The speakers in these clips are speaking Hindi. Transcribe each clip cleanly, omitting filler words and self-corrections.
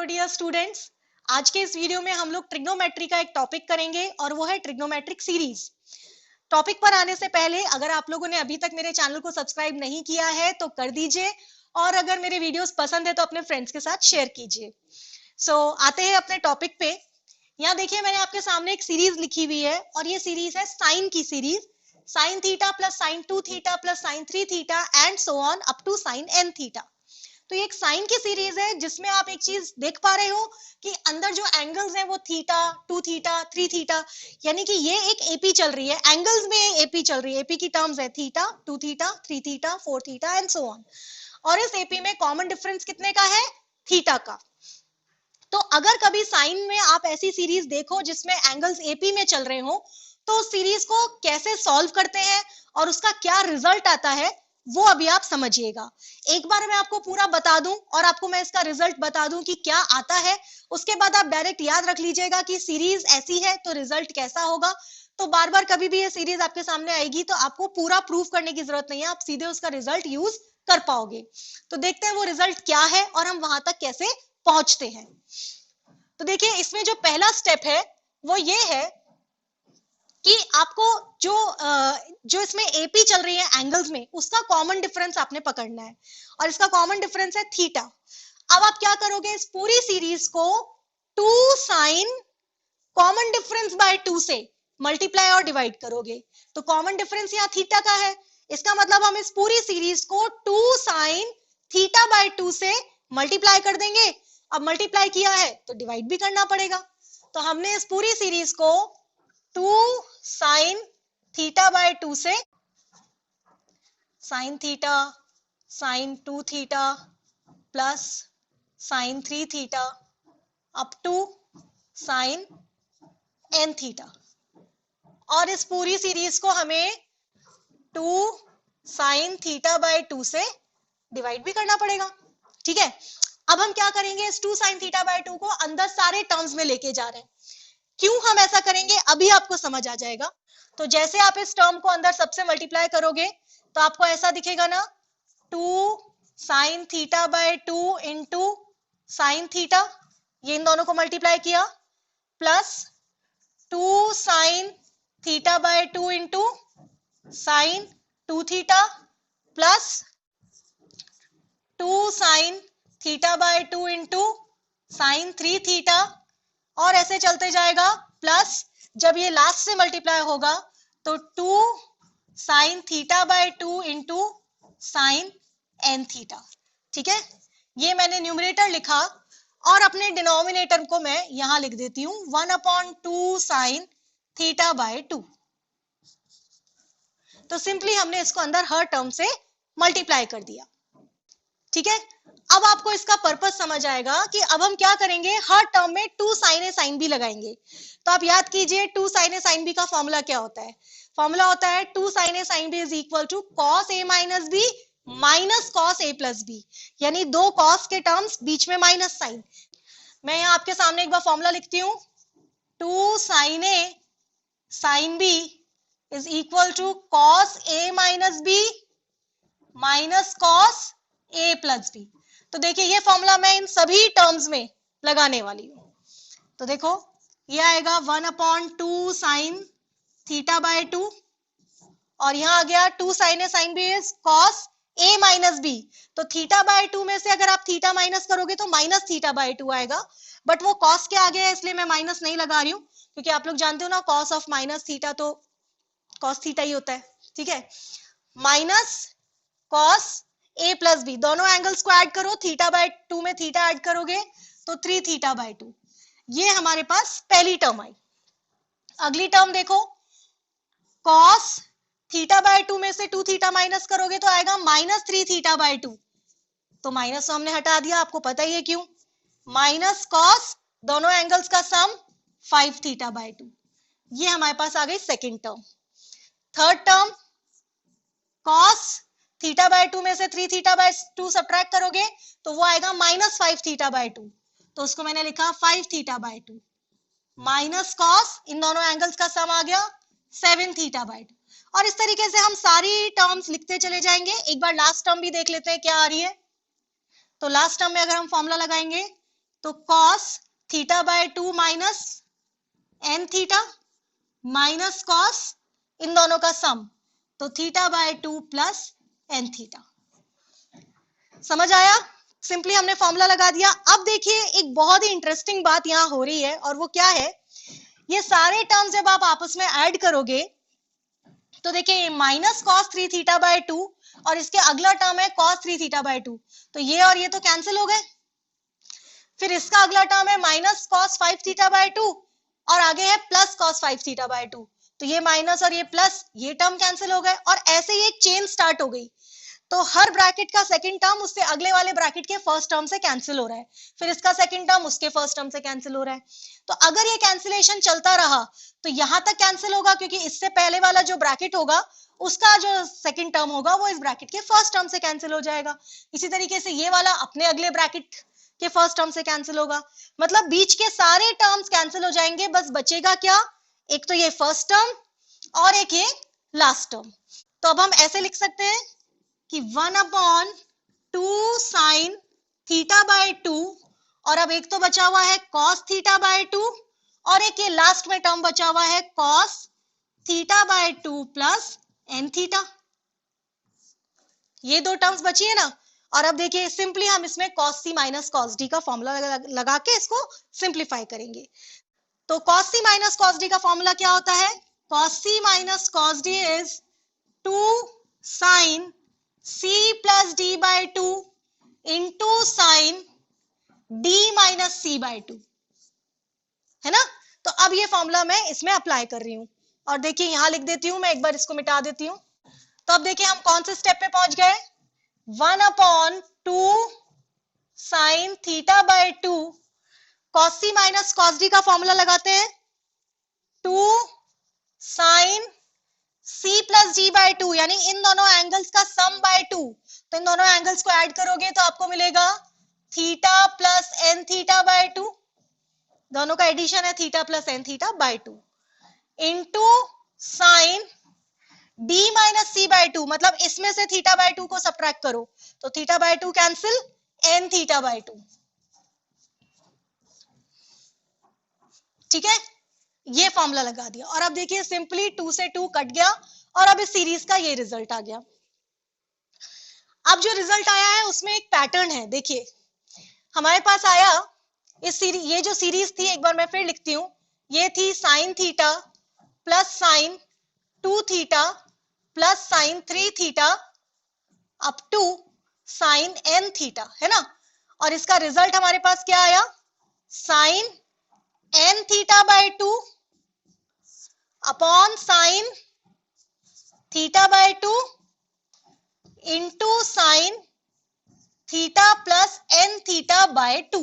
हेलो डियर स्टूडेंट्स, आज के इस वीडियो में हम लोग ट्रिग्नोमेट्री का एक टॉपिक करेंगे और वो है ट्रिग्नोमेट्रिक सीरीज। टॉपिक पर आने से पहले अगर आप लोगों ने अभी तक मेरे चैनल को सब्सक्राइब नहीं किया है तो कर दीजिए और अगर मेरे वीडियोस पसंद है तो अपने फ्रेंड्स के साथ शेयर कीजिए। आते हैं अपने टॉपिक पे। यहाँ देखिए मैंने आपके सामने एक सीरीज लिखी हुई है और ये सीरीज है साइन की series, sine theta plus sine 2 theta plus sine 3 theta and so on up to sine n theta. तो ये एक साइन की सीरीज है जिसमें आप एक चीज देख पा रहे हो कि अंदर जो एंगल्स हैं वो थीटा, 2 थीटा, 3 थीटा, यानी कि ये एक एपी चल रही है, एंगल्स में एपी चल रही है। एपी की टर्म्स है theta, 2 theta, 3 theta, 4 theta and so on. और इस एपी में कॉमन डिफरेंस कितने का है? थीटा का। तो अगर कभी साइन में आप ऐसी सीरीज देखो जिसमें एंगल्स एपी में चल रहे हो तो उस सीरीज को कैसे सॉल्व करते हैं और उसका क्या रिजल्ट आता है वो अभी आप समझिएगा। एक बार मैं आपको पूरा बता दूं और आपको मैं इसका रिजल्ट बता दूं कि क्या आता है, उसके बाद आप डायरेक्ट याद रख लीजिएगा कि सीरीज ऐसी है तो रिजल्ट कैसा होगा। तो बार बार कभी भी ये सीरीज आपके सामने आएगी तो आपको पूरा प्रूफ करने की जरूरत नहीं है, आप सीधे उसका रिजल्ट यूज कर पाओगे। तो देखते हैं वो रिजल्ट क्या है और हम वहां तक कैसे पहुंचते हैं। तो देखिए इसमें जो पहला स्टेप है वो ये है कि आपको जो इसमें एपी चल रही है एंगल्स में उसका कॉमन डिफरेंस आपने पकड़ना है और इसका कॉमन डिफरेंस है थीटा। अब आप क्या करोगे, इस पूरी सीरीज को 2 साइन कॉमन डिफरेंस बाय 2 से मल्टीप्लाई और डिवाइड करोगे। तो कॉमन डिफरेंस यहाँ थीटा का है, इसका मतलब हम इस पूरी सीरीज को 2 साइन थीटा बाय 2 से मल्टीप्लाई कर देंगे। अब मल्टीप्लाई किया है तो डिवाइड भी करना पड़ेगा। तो हमने इस पूरी सीरीज को 2 साइन थीटा बाय 2 से sine theta, sine 2 theta plus sine 3 theta up to sine n theta, और इस पूरी सीरीज को हमें 2 साइन थीटा बाय 2 से डिवाइड भी करना पड़ेगा। ठीक है, अब हम क्या करेंगे, इस 2 साइन थीटा बाय 2 को अंदर सारे टर्म्स में लेके जा रहे हैं। क्यों हम ऐसा करेंगे अभी आपको समझ आ जाएगा। तो जैसे आप इस टर्म को अंदर सबसे मल्टीप्लाई करोगे तो आपको ऐसा दिखेगा ना, 2 sign theta by 2 into sine theta, ये इन दोनों को मल्टीप्लाई किया, plus 2 sign theta by 2 into sign 2 theta plus 2 sign theta by 2 into sign 3 theta, और ऐसे चलते जाएगा। प्लस जब ये लास्ट से मल्टीप्लाई होगा तो 2 sign theta by 2 into sign n theta. ठीक है, ये मैंने न्यूमरेटर लिखा और अपने डिनोमिनेटर को मैं यहां लिख देती हूं 1/2 साइन थीटा बाय 2। तो सिंपली हमने इसको अंदर हर टर्म से मल्टीप्लाई कर दिया। ठीक है, अब आपको इसका पर्पस समझ आएगा कि अब हम क्या करेंगे, हर टर्म में 2 साइन ए साइन बी लगाएंगे। तो आप याद कीजिए 2 साइन ए साइन बी का फॉर्मूला क्या होता है। फॉर्मूला होता है 2 sine A sine B is equal to cos A minus B minus cos A plus B, यानी 2 कॉस के टर्म्स बीच में माइनस साइन। मैं यहाँ आपके सामने एक बार फॉर्मूला लिखती हूँ, 2 sine A sine B is equal to cos A minus B minus cos A plus B. तो देखिए ये फॉर्मूला मैं इन सभी टर्म्स में लगाने वाली हूं। तो देखो ये आएगा 1/2 साइन थीटा बाय 2 और यहां आ गया 2 sine A sine B is cos A minus B. तो थीटा बाय 2 में से अगर आप थीटा माइनस करोगे तो माइनस थीटा बाय 2 आएगा, बट वो कॉस के आगे है इसलिए मैं माइनस नहीं लगा रही हूं, क्योंकि आप लोग जानते हो ना कॉस ऑफ माइनस थीटा तो कॉस थीटा ही होता है। ठीक है, minus cos A plus B, दोनों एंगल्स को ऐड करो, थीटा बाय 2 में थीटा ऐड करोगे तो 3 थीटा बाय 2। ये हमारे पास पहली टर्म आई। अगली टर्म देखो, कॉस थीटा बाय 2 में से 2 थीटा माइनस करोगे तो आएगा माइनस 3 थीटा बाय 2। तो माइनस तो हमने हटा दिया, आपको पता ही है क्यों, माइनस कॉस दोनों एंगल्स का सम 5 थीटा बाय 2। ये हमारे पास आ गई second term. Third term, cos theta by 2 में से 3 थीटा बाय 2 सब्ट्रैक्ट करोगे तो वो आएगा माइनस 5 थीटा बाय 2। तो उसको मैंने लिखा 5 थीटा बाय 2 माइनस कॉस, इन दोनों एंगल्स का सम आ गया 7 थीटा बाय 2। और इस तरीके से हम सारी टर्म्स लिखते चले जाएंगे। एक बार लास्ट टर्म भी देख लेते हैं क्या आ रही है। तो लास्ट टर्म में अगर हम फॉर्मूला लगाएंगे तो cos theta by 2 minus n theta minus cos इन दोनों का सम, तो theta by 2 plus n theta. समझ आया? सिंपली हमने फॉर्मूला लगा दिया। अब देखिए एक बहुत ही इंटरेस्टिंग बात यहां हो रही है, और वो क्या है, ये सारे टर्म्स जब आप आपस में ऐड करोगे तो देखिए माइनस कॉस 3 थीटा बाय 2 और इसके अगला टर्म है कॉस 3 थीटा बाय 2, तो ये और ये तो कैंसिल हो गए। फिर इसका अगला टर्म है माइनस कॉस 5 थीटा बाय 2 और आगे है प्लस कॉस 5 थीटा बाय 2, तो ये माइनस और ये प्लस, ये टर्म कैंसिल हो गए, और ऐसे ही एक चेन स्टार्ट हो गई। तो हर ब्रैकेट का सेकंड टर्म उससे अगले वाले ब्रैकेट के फर्स्ट टर्म से कैंसिल हो रहा है, फिर इसका सेकंड टर्म उसके फर्स्ट टर्म से कैंसिल हो रहा है। तो अगर ये कैंसिलेशन चलता रहा तो यहां तक कैंसिल होगा, क्योंकि इससे पहले वाला जो ब्रैकेट होगा उसका जो सेकंड टर्म होगा वो इस ब्रैकेट के फर्स्ट टर्म से कैंसिल हो जाएगा। इसी तरीके से ये वाला अपने अगले ब्रैकेट के फर्स्ट टर्म से कैंसिल होगा। मतलब बीच के सारे टर्म्स कैंसिल हो जाएंगे, बस बचेगा क्या, एक तो ये फर्स्ट टर्म और एक ये लास्ट टर्म। तो अब हम ऐसे लिख सकते हैं कि 1/2 साइन थीटा बाय 2, और अब एक तो बचा हुआ है कॉस थीटा बाय 2 और एक ये लास्ट में टर्म बचा हुआ है cos theta by 2 plus n theta. ये दो टर्म्स बची है ना। और अब देखिए सिंपली हम इसमें cos C minus cos D का फॉर्मूला लगा के इसको सिंप्लीफाई करेंगे। तो cos C minus cos D का फॉर्मूला क्या होता है, cos C minus cos D is 2 sine c plus D by 2 into sine d minus C by 2, है ना। तो अब ये फॉर्मूला मैं इसमें अप्लाई कर रही हूं, और देखिए यहां लिख देती हूं, मैं एक बार इसको मिटा देती हूं। तो अब देखिए हम कौन से स्टेप पे पहुंच गए, 1/2 sine theta by 2, cos C minus cos D का फॉर्मूला लगाते हैं, 2 sine c plus D by 2, यानी इन दोनों एंगल्स का सम बाय 2, तो इन दोनों एंगल्स को ऐड करोगे तो आपको मिलेगा theta plus n theta by 2, दोनों का एडिशन है theta plus n theta by 2, into sine d minus C by 2, मतलब इसमें से थीटा बाय 2 को सब्ट्रैक्ट करो तो theta by 2 cancel, n theta by 2। ठीक है, ये फॉर्मूला लगा दिया, और अब देखिए सिंपली 2 से 2 कट गया, और अब इस सीरीज का ये रिजल्ट आ गया। अब जो रिजल्ट आया है उसमें एक पैटर्न है, देखिए हमारे पास आया इस सीरीज, ये जो सीरीज थी एक बार मैं फिर लिखती हूं, ये थी sine theta plus sine 2 theta plus sine 3 theta up to sine n theta, है ना। और इसका रिजल्ट हमारे पास क्या आया, sine n theta by 2 upon sine theta by 2 into sine theta plus n theta by 2।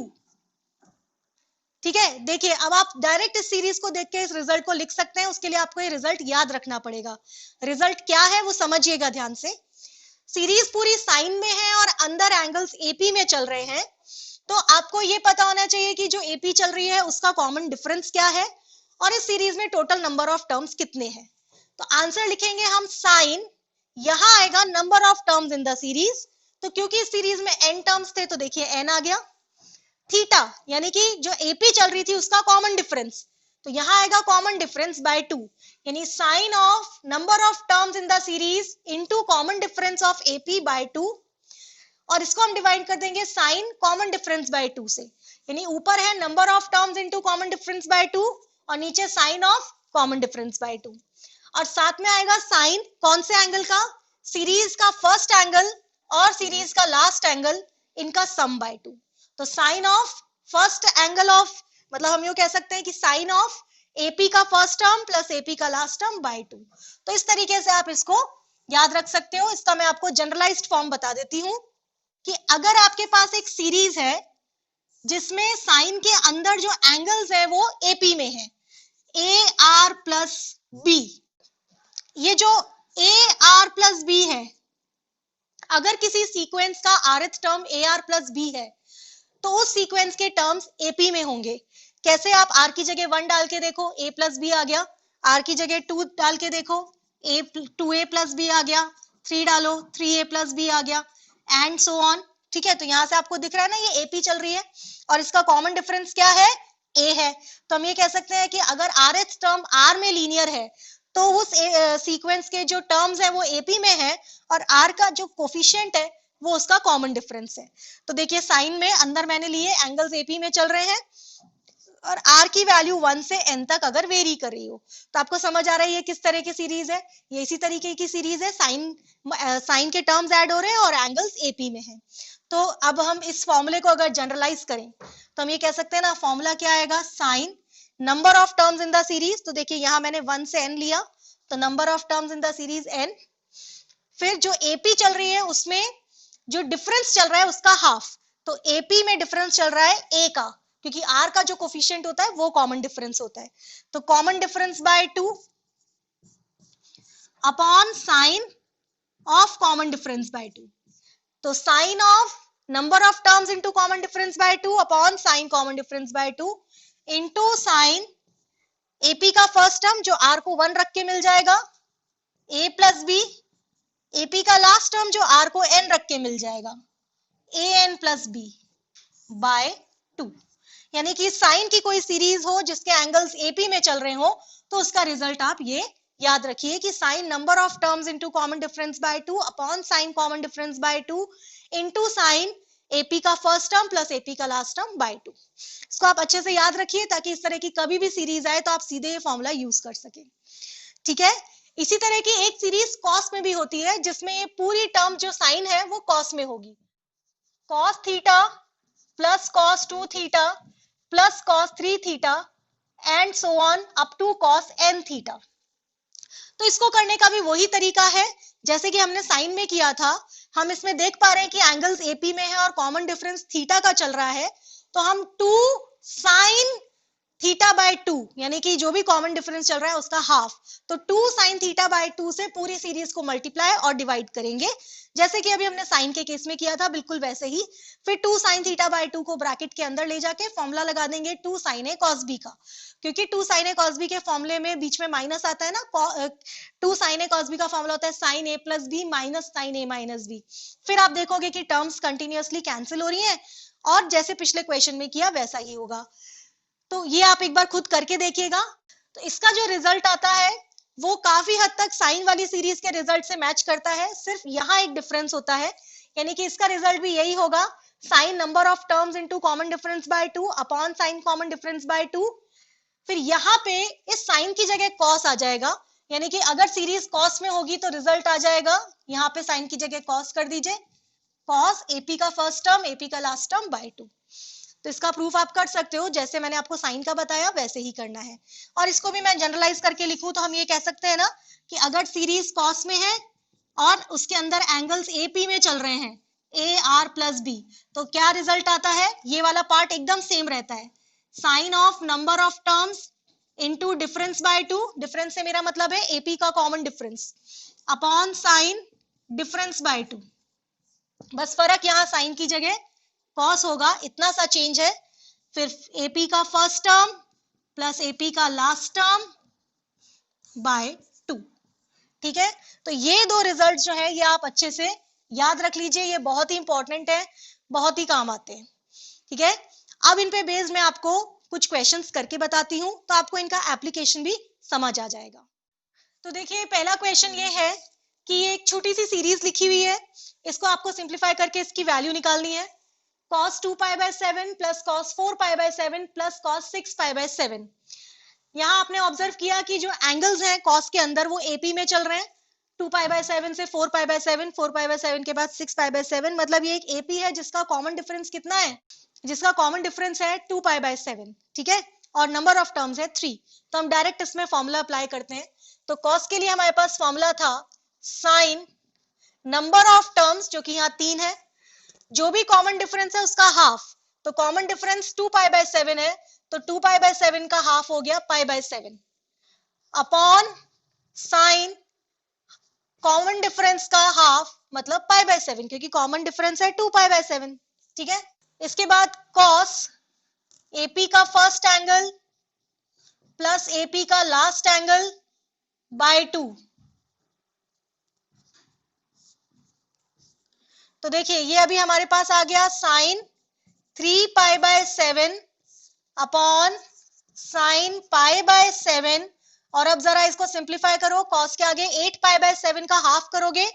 ठीक है, देखिए अब आप डायरेक्ट इस सीरीज को देख के इस रिजल्ट को लिख सकते हैं, उसके लिए आपको ये रिजल्ट याद रखना पड़ेगा। रिजल्ट क्या है वो समझिएगा ध्यान से। सीरीज पूरी साइन में है और अंदर एंगल्स एपी में चल रहे हैं, तो आपको ये पता होना चाहिए कि जो एपी चल रही है उसका कॉमन डिफरेंस क्या है, और इस सीरीज में टोटल नंबर ऑफ टर्म्स कितने हैं। तो आंसर लिखेंगे हम साइन, यहां आएगा number of terms in the series, तो क्योंकि इस सीरीज में n टर्म्स थे तो देखिए n आ गया, थीटा यानी कि जो एपी चल रही थी उसका कॉमन डिफरेंस, तो यहां आएगा कॉमन डिफरेंस बाय 2, यानी sine of number of terms in the series into common difference of AP by 2, और इसको हम डिवाइड कर देंगे साइन कॉमन डिफरेंस बाय 2 से, यानी ऊपर है number of terms into common difference by 2 और नीचे sine of common difference by 2, और साथ में आएगा साइन कौन से एंगल का, सीरीज का फर्स्ट एंगल और सीरीज का लास्ट एंगल, इनका सम बाय 2। तो sine of first angle of, मतलब हम यूं कह सकते हैं कि साइन ऑफ एपी का फर्स्ट टर्म प्लस एपी का लास्ट टर्म बाय 2। तो इस तरीके से आप इसको याद रख सकते हो। इसका मैं आपको जनरलाइज्ड फॉर्म बता देती हूं कि अगर आपके पास एक सीरीज है जिसमें साइन के अंदर जो एंगल्स है वो एपी में है, ए आर प्लस बी, ये जो ए आर प्लस बी है, अगर किसी सीक्वेंस का rth term a r plus b है तो उस सीक्वेंस के टर्म्स एपी में होंगे। कैसे, आप r की जगह 1 डाल के देखो, a प्लस बी आ गया, r की जगह 2 डाल के देखो, 2a प्लस बी आ गया, 3 डालो 3a प्लस बी आ गया, एंड सो ऑन, ठीक है, तो यहां से आपको दिख रहा है ना ये एपी चल रही है और इसका कॉमन डिफरेंस क्या है, ए है। तो हम ये कह सकते हैं कि अगर आर एच टर्म आर में लीनियर है तो उस सीक्वेंस के जो टर्म्स है वो एपी में है और आर का जो कोफिशिएंट है वो उसका कॉमन डिफरेंस है। तो देखिए साइन में अंदर मैंने लिए एंगल्स एपी में चल रहे हैं और r की वैल्यू 1 से n तक अगर वेरी कर रही हो तो आपको समझ आ रहा है ये किस तरह की सीरीज है, ये इसी तरीके की सीरीज है, साइन के टर्म्स ऐड हो रहे हैं और एंगल्स एपी में है। तो अब हम इस फॉर्मूले को अगर जनरलाइज करें तो हम ये कह सकते हैं ना, फॉर्मूला क्या आएगा, sine number of terms in the series. तो देखिए यहां मैंने 1 से n लिया तो number of terms in the series n, फिर जो एपी चल रही है उसमें जो डिफरेंस चल रहा है उसका हाफ, तो एपी में डिफरेंस चल रहा है ए का, क्योंकि आर का जो कोफिशिएंट होता है वो कॉमन डिफरेंस होता है। तो common difference by 2 upon sine of common difference by 2। तो sine of number of terms into common difference by 2 upon sine common difference by 2 into sine AP का फर्स्ट टर्म जो आर को 1 रख के मिल जाएगा, ए प्लस बी, एपी का लास्ट टर्म जो आर को n रख के मिल जाएगा, a n plus b by 2। यानी कि साइन की कोई सीरीज हो जिसके एंगल्स एपी में चल रहे हो तो उसका रिजल्ट आप ये याद रखिए कि sine number of terms into common difference by 2 upon sine common difference by 2 into sine AP का फर्स्ट टर्म प्लस एपी का लास्ट टर्म बाय 2। इसको आप अच्छे से याद रखिए ताकि इस तरह की कभी भी सीरीज आए तो आप सीधे ये फॉर्मूला यूज कर सके। ठीक है, इसी तरह की एक सीरीज कॉस में भी होती है जिसमें ये पूरी टर्म जो साइन है वो कॉस में होगी, cos theta plus cos 2 theta plus cos 3 theta and so on up to cos n theta. तो इसको करने का भी वही तरीका है जैसे कि हमने साइन में किया था। हम इसमें देख पा रहे हैं कि एंगल्स एपी में है और कॉमन डिफरेंस थीटा का चल रहा है, तो हम 2 साइन थीटा बाय 2 यानी कि जो भी कॉमन डिफरेंस चल रहा है उसका हाफ, तो 2 साइन थीटा बाय 2 से पूरी सीरीज को मल्टीप्लाई और डिवाइड करेंगे जैसे कि अभी हमने साइन के केस में किया था, बिल्कुल वैसे ही। फिर 2 साइन थीटा बाय 2 को ब्रैकेट के अंदर ले जाके फॉर्मूला लगा देंगे 2 साइन ए कॉस बी का, क्योंकि 2 साइन ए कॉस बी के फॉर्मूले में बीच में माइनस आता है ना, 2 साइन ए कॉस बी का फॉर्मूला होता है साइन ए प्लस बी माइनस साइन ए माइनस बी। फिर आप देखोगे कि टर्म्स कंटिन्यूअसली कैंसिल हो रही हैं और जैसे पिछले क्वेश्चन में किया वैसा ही होगा। तो ये आप एक बार खुद करके देखिएगा। तो इसका जो रिजल्ट आता है वो काफी हद तक साइन वाली सीरीज के रिजल्ट से मैच करता है, सिर्फ यहाँ एक डिफरेंस होता है, यानी कि इसका रिजल्ट भी यही होगा, sine number of terms into common difference by 2 upon sine common difference by 2। फिर यहाँ पे इस साइन की जगह कॉस आ जाएगा, यानी कि अगर सीरीज कॉस में होगी तो रिजल्ट आ जाएगा, यहाँ पे साइन की जगह कॉस कर दीजिए, कॉस एपी का फर्स्ट टर्म एपी का लास्ट टर्म बाय 2। तो इसका प्रूफ आप कर सकते हो, जैसे मैंने आपको साइन का बताया वैसे ही करना है। और इसको भी मैं जनरलाइज करके लिखूं तो हम ये कह सकते हैं ना कि अगर सीरीज कॉस में है और उसके अंदर एंगल्स एपी में चल रहे हैं, ए आर प्लस बी, तो क्या रिजल्ट आता है, ये वाला पार्ट एकदम सेम रहता है, sine of number of terms into difference by 2, difference से मेरा मतलब है एपी का common difference, upon sine difference by 2। बस फर्क यहाँ साइन की जगह कॉस होगा, इतना सा चेंज है। फिर एपी का फर्स्ट टर्म प्लस एपी का लास्ट टर्म बाय 2। ठीक है, तो ये दो रिजल्ट जो है ये आप अच्छे से याद रख लीजिए, ये बहुत ही इंपॉर्टेंट है, बहुत ही काम आते हैं। ठीक है, अब इन पे बेस्ड मैं आपको कुछ क्वेश्चंस करके बताती हूं तो आपको इनका एप्लीकेशन भी समझ आ जाएगा। तो देखिए पहला क्वेश्चन ये है कि ये एक छोटी सी सीरीज लिखी हुई है, इसको आपको सिंप्लीफाई करके इसकी वैल्यू निकालनी है, cos 2 pi by 7 plus cos 4 pi by 7 plus cos 6 pi by 7। यहाँ आपने ऑब्जर्व किया कि जो एंगल्स हैं cos के अंदर वो एपी में चल रहे हैं, 2 पाई बाय 7 से 4 पाई बाय 7, 4 पाई बाय 7 के बाद 6 पाई बाय 7, मतलब ये एक एपी है जिसका कॉमन डिफरेंस कितना है, जिसका कॉमन डिफरेंस है 2 पाई बाय 7। ठीक है, और नंबर ऑफ टर्म्स है 3। तो हम डायरेक्ट इसमें फॉर्मूला अप्लाई करते हैं। तो cos के लिए हमारे पास फॉर्मूला था साइन नंबर ऑफ टर्म्स जो कि यहाँ 3 है, जो भी कॉमन डिफरेंस है उसका हाफ, तो कॉमन डिफरेंस 2 पाई बाय 7 है, तो 2 पाई बाय 7 का हाफ हो गया pi by 7, upon sine common difference का हाफ मतलब पाई बाय 7, क्योंकि कॉमन डिफरेंस है 2 पाई बाय 7। ठीक है, इसके बाद cos एपी का फर्स्ट एंगल प्लस एपी का लास्ट एंगल बाय 2, तो देखिए ये अभी हमारे पास आ गया साइन 3π/7 अपॉन साइन π/7, और अब जरा इसको सिंप्लीफाई करो, कॉस के आगे 8π/7 का हाफ करोगे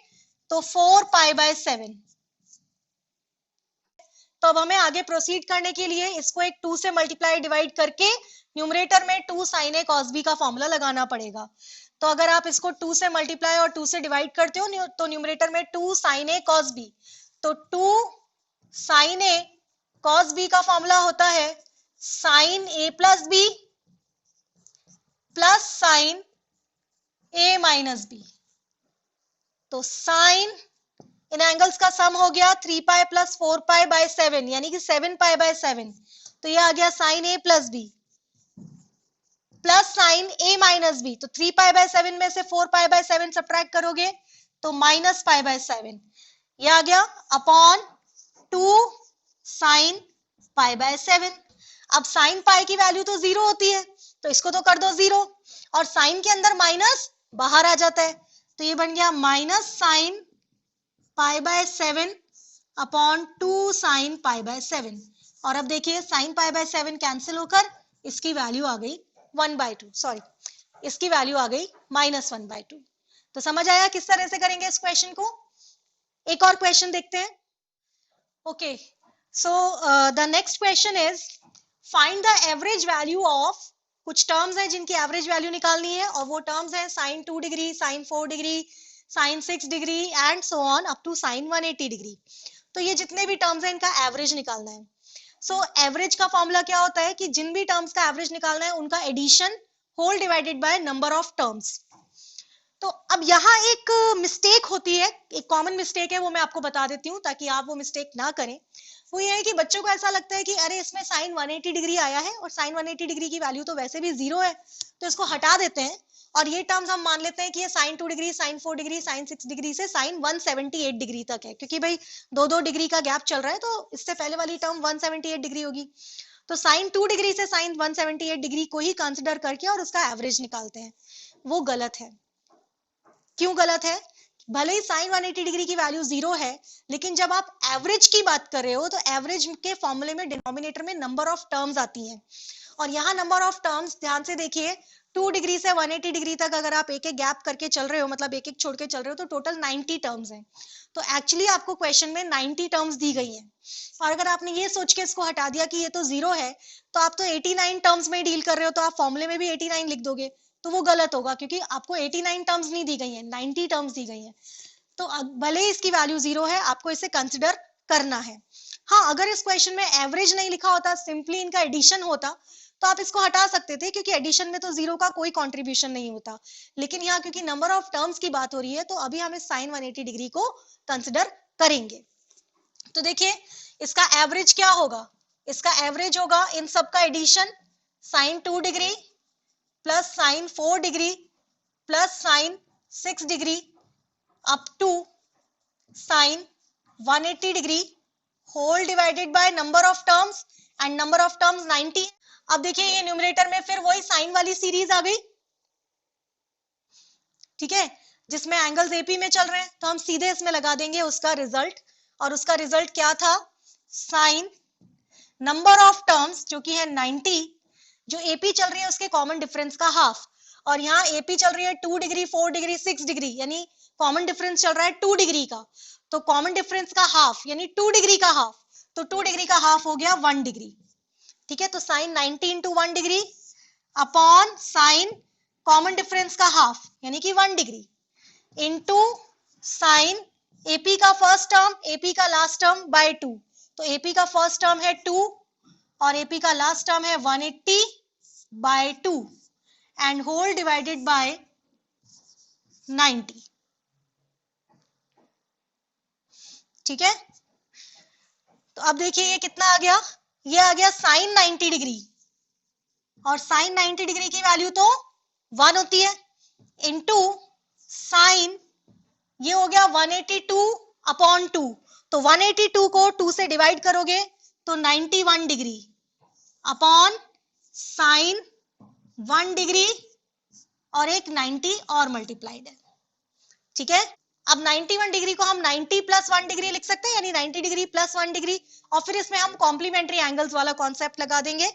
तो 4π/7। तो अब हमें आगे प्रोसीड करने के लिए इसको एक 2 से मल्टीप्लाई डिवाइड करके न्यूमरेटर में 2 sin a cos b का फॉर्मूला लगाना पड़ेगा। तो अगर आप इसको 2 से मल्टीप्लाई और 2 से डिवाइड करते हो तो न्यूमरेटर में 2 sin a cos b, तो 2 sin a cos b का फॉर्मूला होता है sin a plus b plus sin a minus b। तो sin इन एंगल्स का सम हो गया 3π प्लस 4π/7 यानी कि 7π/7। तो ये आ गया sine a plus b plus sine a minus B. तो 3π/7 में से 4π/7 सब्ट्रैक्ट करोगे तो माइनस π/7, ये आ गया अपॉन 2 साइन π/7। अब साइन पाई की वैल्यू तो 0 होती है, तो इसको तो कर दो 0, और साइन के अंदर माइनस बाहर आ जाता है, तो ये बन गया माइनस साइन π/7 अपॉन 2 साइन π/7। और अब देखिए साइन π/7 कैंसिल होकर इसकी वैल्यू आ गई 1/2, सॉरी इसकी वैल्यू आ गई -1/2। तो समझ आया किस तरह से करेंगे इस क्वेश्चन को। एक और क्वेश्चन देखते हैं। Okay, so the next question is find the average value of, कुछ टर्म्स हैं जिनकी एवरेज वैल्यू निकालनी है, और वो टर्म्स हैं sine 2 degree, sine 4 degree, sine 6 degree and so on up to sine 180 degree. तो ये जितने भी टर्म्स हैं इनका एवरेज निकालना है। सो एवरेज का फॉर्मूला क्या होता है कि जिन भी टर्म्स का एवरेज निकालना है उनका addition whole divided by number of terms. तो अब यहाँ एक मिस्टेक होती है, एक कॉमन मिस्टेक है, वो मैं आपको बता देती हूँ ताकि आप वो मिस्टेक ना करें। वो ये है कि बच्चों को ऐसा लगता है कि अरे इसमें साइन 180 डिग्री आया है और साइन 180 डिग्री की वैल्यू तो वैसे भी 0 है, तो इसको हटा देते हैं और ये टर्म्स हम मान लेते हैं कि ये sine 2 degree, sine 4 degree, sine 6 degree से साइन 178 डिग्री तक है, क्योंकि भाई 2-2 डिग्री का गैप चल रहा है, तो इससे पहले वाली टर्म 178 डिग्री होगी। तो साइन 2 डिग्री से साइन 178 डिग्री को ही कंसिडर करके और उसका एवरेज निकालते हैं। वो गलत है। क्यों गलत है? भले ही साइन 180 डिग्री की वैल्यू 0 है, लेकिन जब आप एवरेज की बात कर रहे हो तो एवरेज के फॉर्मूले में डिनोमिनेटर में नंबर ऑफ टर्म्स आती हैं, और यहाँ नंबर ऑफ टर्म्स ध्यान से देखिए 2 डिग्री से 180 डिग्री तक अगर आप एक एक गैप करके चल रहे हो, मतलब एक एक छोड़ के चल रहे हो, तो टोटल 90 टर्म्स हैं। तो एक्चुअली आपको क्वेश्चन में 90 टर्म्स दी गई हैं, और अगर आपने ये सोच के इसको हटा दिया कि ये तो 0 है, तो आप तो 89 टर्म्स में डील कर रहे हो, तो आप फॉर्मूले में भी 89 लिख दोगे, तो वो गलत होगा, क्योंकि आपको 89 टर्म्स नहीं दी गई है, 90 टर्म्स दी गई है। तो भले ही इसकी वैल्यू 0 है, आपको इसे कंसिडर करना है। हाँ, अगर इस क्वेश्चन में एवरेज नहीं लिखा होता, सिंपली इनका एडिशन होता, तो आप इसको हटा सकते थे, क्योंकि एडिशन में तो 0 का कोई कंट्रीब्यूशन नहीं होता। लेकिन यहाँ क्योंकि नंबर ऑफ टर्म्स की बात हो रही है, तो अभी हम इस साइन 180 डिग्री को कंसिडर करेंगे। तो देखिए इसका एवरेज क्या होगा, इसका एवरेज होगा इन सब का addition, sine 2 degree plus sine 4 degree plus sine 6 degree up to sine 180 degree whole divided by number of terms, and number of terms 90। अब देखिए ये न्यूमरेटर में फिर वही साइन वाली सीरीज आ गई, ठीक है, जिसमें एंगल्स एपी में चल रहे हैं, तो हम सीधे इसमें लगा देंगे उसका रिजल्ट, और उसका रिजल्ट क्या था, साइन नंबर ऑफ टर्म्स जो कि है 90, जो एपी चल रही है उसके कॉमन डिफरेंस का हाफ, और यहाँ एपी चल रही है 2 डिग्री, 4 डिग्री, 6 डिग्री, यानी कॉमन डिफरेंस चल रहा है 2 डिग्री का, तो कॉमन डिफरेंस का हाफ यानी 2 डिग्री का हाफ, तो 2 डिग्री का हाफ हो गया 1 डिग्री, ठीक है। तो sine 90 into 1 degree upon sine common difference का हाफ यानी कि 1 डिग्री इंटू साइन एपी का फर्स्ट टर्म, एपी का लास्ट टर्म बाय 2, तो एपी का फर्स्ट टर्म है 2 और एपी का लास्ट टर्म है 180 by 2 and whole divided by 90, ठीक है। तो अब देखिए ये कितना आ गया, ये आ गया साइन 90 डिग्री, और साइन 90 डिग्री की वैल्यू तो 1 होती है, इनटू साइन ये हो गया 182 अपॉन 2, तो 182 को 2 से डिवाइड करोगे तो 91 डिग्री अपॉन साइन 1 डिग्री और एक 90 और मल्टीप्लाइड है, ठीक है। अब 91 डिग्री को हम 90 प्लस 1 डिग्री लिख सकते हैं, यानी 90 डिग्री प्लस 1 डिग्री, और फिर इसमें हम कॉम्प्लीमेंट्री एंगल्स वाला कॉन्सेप्ट लगा देंगे।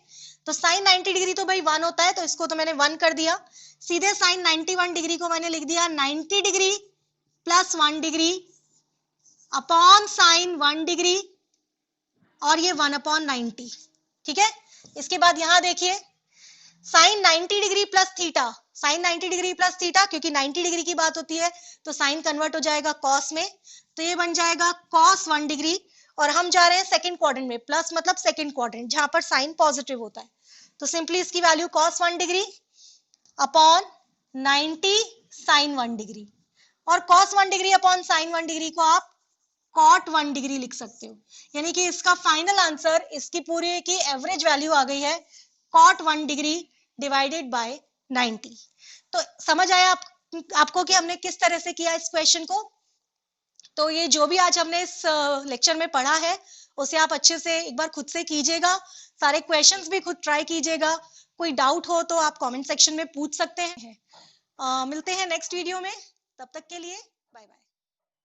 तो साइन 90 डिग्री तो भाई 1 होता है, तो इसको तो मैंने 1 कर दिया। सीधे साइन 91 डिग्री को मैंने लिख दिया 90 degree plus 1 degree upon sine 1 degree, और ये 1/90। ठीक है, इसके बाद यहां देखिए sine 90 degree plus theta, sine 90 degree plus theta, क्योंकि 90 डिग्री की बात होती है तो साइन कन्वर्ट हो जाएगा कॉस में, तो ये बन जाएगा कॉस 1 डिग्री। और हम जा रहे हैं सेकंड क्वाड्रेंट में, प्लस मतलब सेकंड क्वाड्रेंट जहां पर साइन पॉजिटिव होता है, तो सिंपली इसकी value cos 1 degree upon 90 sine 1 degree, और cos 1 degree upon sine 1 degree को आप कॉट 1 डिग्री लिख सकते हो, यानी कि इसका फाइनल आंसर, इसकी पूरी की एवरेज वैल्यू आ गई है कॉट 1 डिग्री डिवाइडेड बाय 90। तो समझ आया आपको कि हमने किस तरह से किया इस क्वेश्चन को। तो ये जो भी आज हमने इस लेक्चर में पढ़ा है उसे आप अच्छे से एक बार खुद से कीजिएगा, सारे क्वेश्चंस भी खुद ट्राई कीजिएगा। कोई डाउट हो तो आप कमेंट सेक्शन में पूछ सकते हैं। मिलते हैं नेक्स्ट वीडियो में, तब तक के लिए बाय बाय।